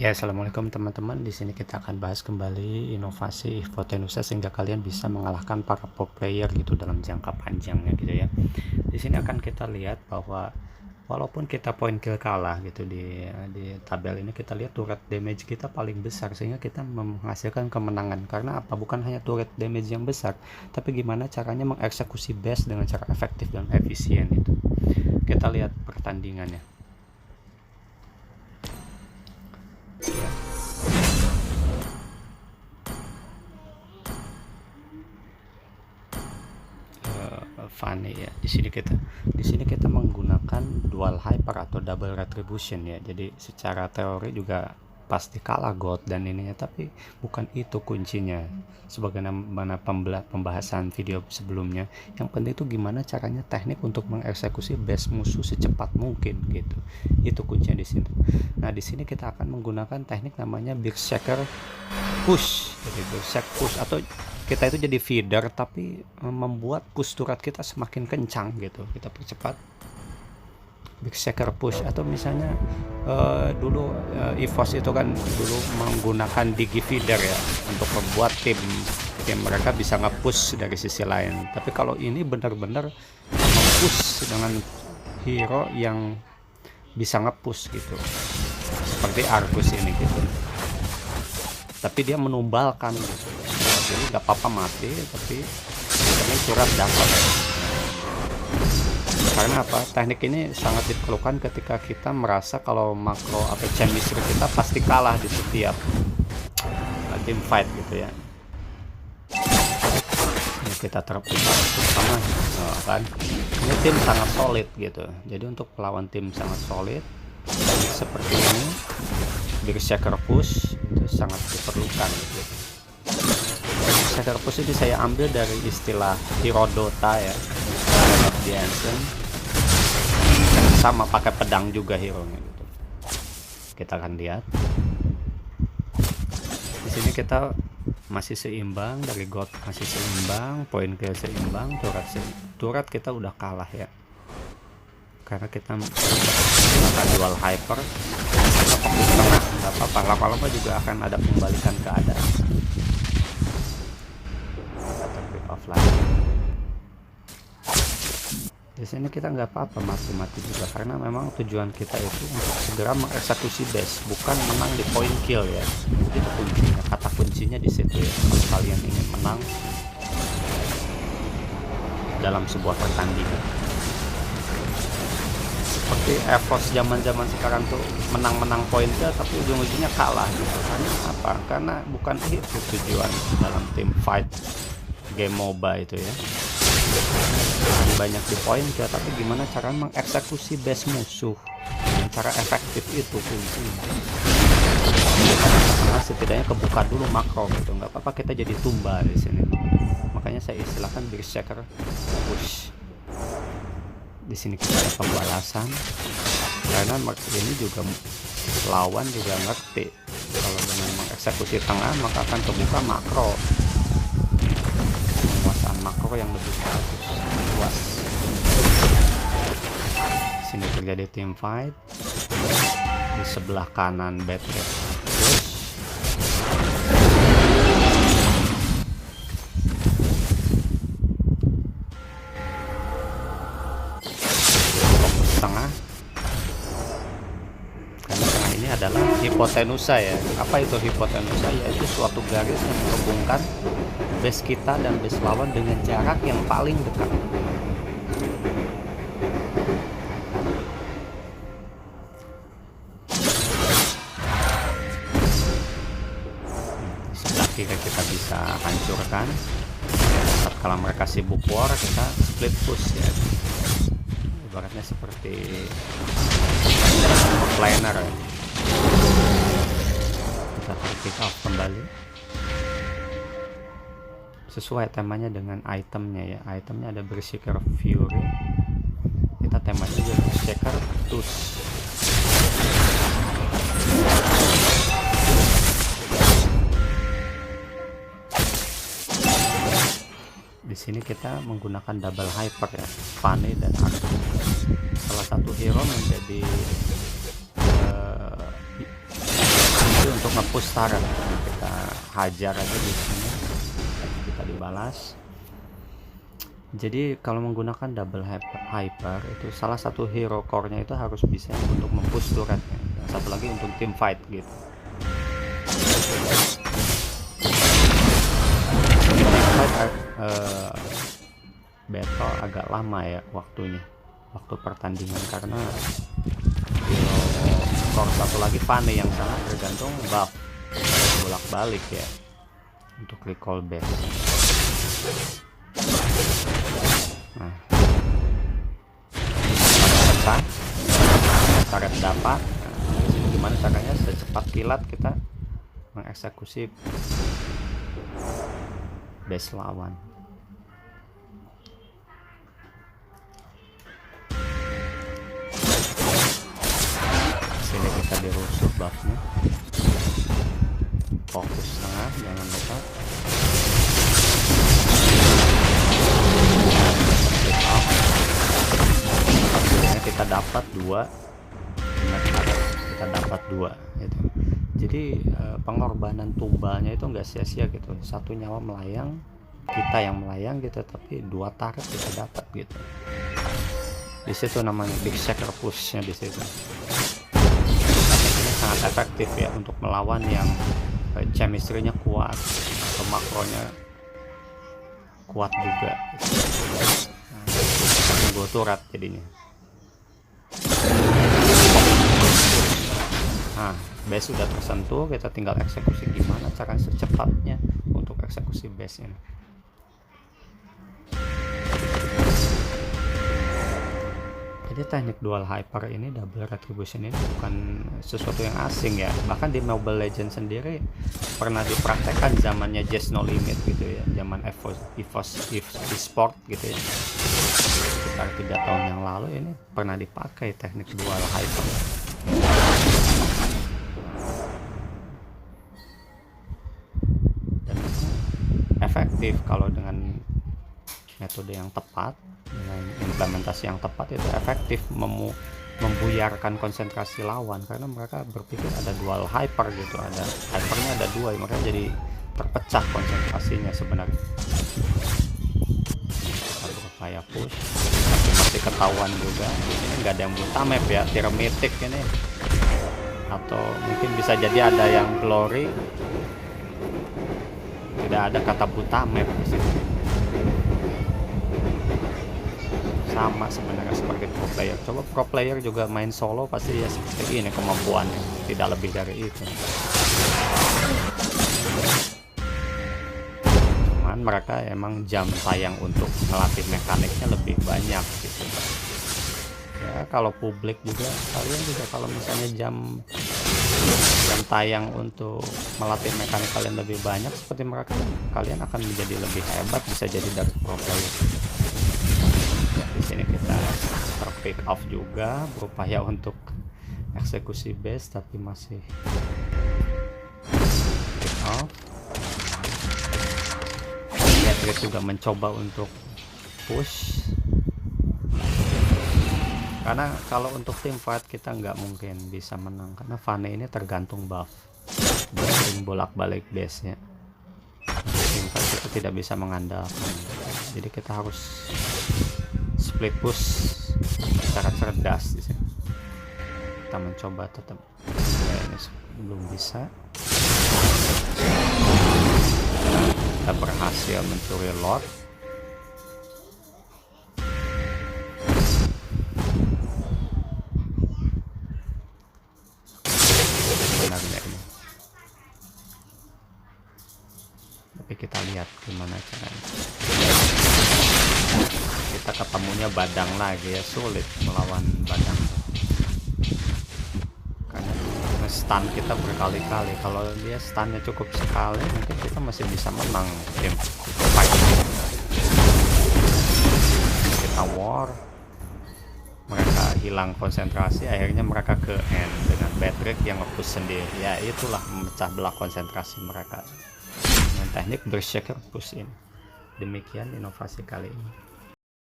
Ya, assalamualaikum teman-teman. Di sini kita akan bahas kembali inovasi hipotenusa sehingga kalian bisa mengalahkan para pro player gitu dalam jangka panjangnya gitu ya. Di sini akan kita lihat bahwa walaupun kita point kill kalah gitu di tabel ini, kita lihat turret damage kita paling besar sehingga kita menghasilkan kemenangan. Karena apa? Bukan hanya turret damage yang besar, tapi gimana caranya mengeksekusi base dengan cara efektif dan efisien itu. Kita lihat pertandingannya. Funny ya. Di sini kita menggunakan dual hyper atau double retribution ya. Jadi secara teori juga pasti kalah God dan ininya, tapi bukan itu kuncinya. Sebagaimana pembahasan video sebelumnya, yang penting itu gimana caranya teknik untuk mengeksekusi base musuh secepat mungkin gitu. Itu kuncinya di sini. Nah, di sini kita akan menggunakan teknik namanya Berserker push. Jadi Berserk push atau kita itu jadi feeder tapi membuat push turret kita semakin kencang gitu. Kita percepat Berserker push. Atau misalnya dulu EVOS itu kan dulu menggunakan digi feeder ya untuk membuat tim mereka bisa nge-push dari sisi lain. Tapi kalau ini benar-benar nge-push dengan hero yang bisa nge-push gitu, seperti Argus ini gitu. Tapi dia menumbalkan gitu. Jadi nggak apa-apa mati, tapi ini surat dapat. Karena apa? Teknik ini sangat diperlukan ketika kita merasa kalau makro atau chemistry kita pasti kalah di setiap team fight gitu ya. Ini kita terutama kan ini tim sangat solid gitu. Jadi untuk melawan tim sangat solid seperti ini, Berserker push itu sangat diperlukan gitu. Berserker push ini saya ambil dari istilah hero Dota ya, Jensen, sama pakai pedang juga hero nya gitu. Kita akan lihat di sini kita masih seimbang, dari God masih seimbang, point kill seimbang, turret kita udah kalah ya, karena kita menggunakan dual hyper. Kita fokus tengah, nggak apa-apa, lama-lama juga akan ada pembalikan keadaan. Kita break offline. Di sini kita nggak apa-apa mati-mati juga, karena memang tujuan kita itu untuk segera mengeksekusi base, bukan menang di point kill ya. Itu kuncinya, kata kuncinya di situ ya. Kalau kalian ingin menang dalam sebuah pertandingan, seperti EVOS zaman-zaman sekarang tuh menang-menang point kill tapi ujung-ujungnya kalah gitu. Karena apa? Karena bukan itu tujuan dalam tim fight game MOBA itu ya. Banyak di point kill, tapi gimana cara mengeksekusi base musuh dengan cara efektif, itu kuncinya. Nah, setidaknya kebuka dulu makro gitu, nggak apa-apa kita jadi tumba di sini. Makanya saya istilahkan Berserker push. Di sini kita ada pembalasan, karena ini juga lawan juga ngerti kalau dengan mengeksekusi tengah maka akan kebuka makro, penguasaan makro yang lebih luas. Sini terjadi team fight di sebelah kanan Battle tengah, karena tengah ini adalah hipotenusa ya. Apa itu hipotenusa? Yaitu suatu garis yang menghubungkan base kita dan base lawan dengan jarak yang paling dekat. Sebelah kiri kita bisa hancurkan. Kalau mereka sibuk war, kita split push ya. Ibaratnya seperti offliner ya. Kita pick up kembali sesuai temanya dengan itemnya ya. Itemnya ada Berserker Fury, kita temanya juga Berserker Tusk. Di sini kita menggunakan double hyper ya, Funny dan Argus. Salah satu hero menjadi untuk nge-push turret. Kita hajar aja di sini, kita dibalas. Jadi kalau menggunakan double hyper itu salah satu hero core-nya itu harus bisa untuk mempush turretnya, yang satu lagi untuk team fight gitu. Battle agak lama ya waktunya, waktu pertandingan, karena core satu lagi Fanny yang sangat tergantung buff bolak-balik ya untuk recall base. Nah, pecah, target dapat. Nah, gimana caranya secepat kilat kita mengeksekusi base lawan. Sini kita dirusuh buffnya. Fokus tengah, jangan lupa. Kita dapat 2, kita dapat 2 gitu. Jadi pengorbanan tumbalnya itu enggak sia-sia gitu. Satu nyawa melayang, kita yang melayang gitu, tapi 2 target kita dapat gitu. Di situ namanya big shaker pushnya di situ. Ini sangat efektif ya untuk melawan yang chemistry-nya kuat atau makronya kuat juga. Gue turret jadinya. Nah, base sudah tersentuh, kita tinggal eksekusi gimana cara secepatnya untuk eksekusi base ini. Jadi teknik dual hyper ini, double retribution ini bukan sesuatu yang asing ya. Bahkan di Mobile Legends sendiri pernah dipraktekkan zamannya Just No Limit gitu ya, zaman EVOS eSport gitu ya. Sekitar 3 tahun yang lalu ini pernah dipakai teknik dual hyper. Dan efektif kalau dengan metode yang tepat, dengan implementasi yang tepat itu efektif membuyarkan konsentrasi lawan, karena mereka berpikir ada dual hyper gitu, ada hypernya ada 2, mereka jadi terpecah konsentrasinya sebenarnya. Kita berupaya push, tapi masih ketahuan juga. Ini nggak ada yang buta map ya, Tiramitik ini, atau mungkin bisa jadi ada yang glory, tidak ada kata buta map di sini. Sama sebenarnya seperti pro player. Coba pro player juga main solo pasti ya seperti ini kemampuannya, tidak lebih dari itu. Cuman mereka emang jam tayang untuk melatih mekaniknya lebih banyak gitu. Ya kalau publik juga, kalian juga kalau misalnya jam tayang untuk melatih mekanik kalian lebih banyak seperti mereka, kalian akan menjadi lebih hebat, bisa jadi dari pro player. Di sini kita pick off juga, berupaya untuk eksekusi base tapi masih pick off. Patrick juga mencoba untuk push, karena kalau untuk tim fight kita nggak mungkin bisa menang, karena Fanny ini tergantung buff, dia sering bolak-balik base nya. Tim fight kita tidak bisa mengandalkan, jadi kita harus split push secara cerdas di sini. Kita mencoba tetap, ini belum bisa. Kita berhasil mencuri Lord. Sebenarnya ini, tapi kita lihat gimana caranya. Kita ketemunya Badang lagi ya, sulit melawan Badang karena stun kita berkali-kali. Kalau dia stunnya cukup sekali, mungkin kita masih bisa menang game fight. Kita war, mereka hilang konsentrasi, akhirnya mereka ke end dengan Patrick yang nge-push sendiri. Ya itulah memecah belah konsentrasi mereka dengan teknik berserker push in. Demikian inovasi kali ini.